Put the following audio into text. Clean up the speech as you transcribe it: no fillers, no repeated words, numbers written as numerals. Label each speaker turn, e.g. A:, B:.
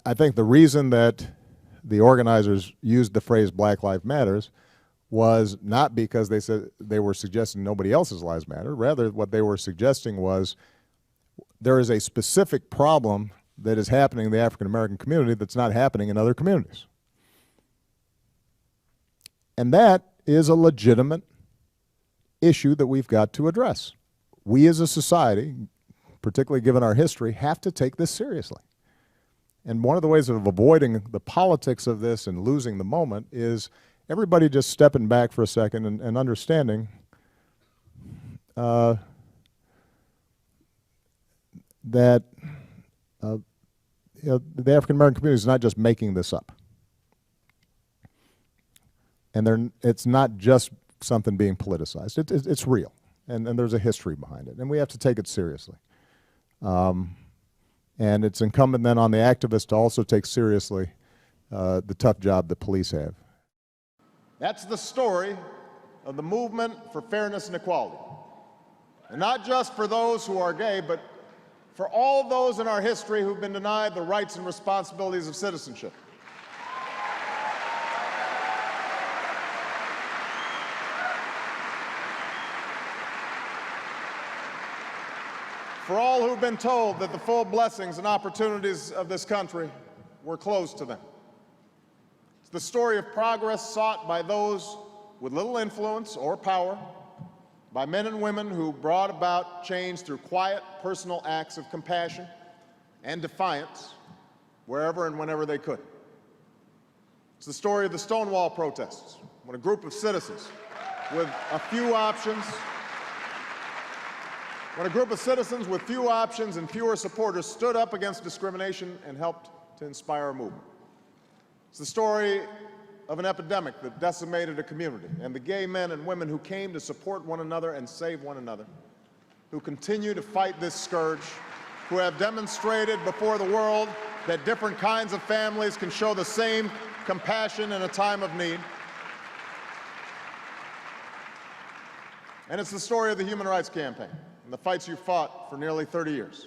A: I think the reason that the organizers used the phrase Black Lives Matters was not because they said they were suggesting nobody else's lives matter. Rather, what they were suggesting was there is a specific problem that is happening in the African American community that's not happening in other communities. And that is a legitimate issue that we've got to address. We as a society, particularly given our history, have to take this seriously. And one of the ways of avoiding the politics of this and losing the moment is everybody just stepping back for a second and understanding that the African American community is not just making this up. And it's not just something being politicized. It's real, and there's a history behind it, and we have to take it seriously. And it's incumbent then on the activists to also take seriously the tough job that police have.
B: That's the story of the movement for fairness and equality. And not just for those who are gay, but for all those in our history who've been denied the rights and responsibilities of citizenship. For all who've been told that the full blessings and opportunities of this country were closed to them. It's the story of progress sought by those with little influence or power, by men and women who brought about change through quiet, personal acts of compassion and defiance wherever and whenever they could. It's the story of the Stonewall protests, when a group of citizens with few options and fewer supporters stood up against discrimination and helped to inspire a movement. It's the story of an epidemic that decimated a community, and the gay men and women who came to support one another and save one another, who continue to fight this scourge, who have demonstrated before the world that different kinds of families can show the same compassion in a time of need. And it's the story of the Human Rights Campaign and the fights you fought for nearly 30 years.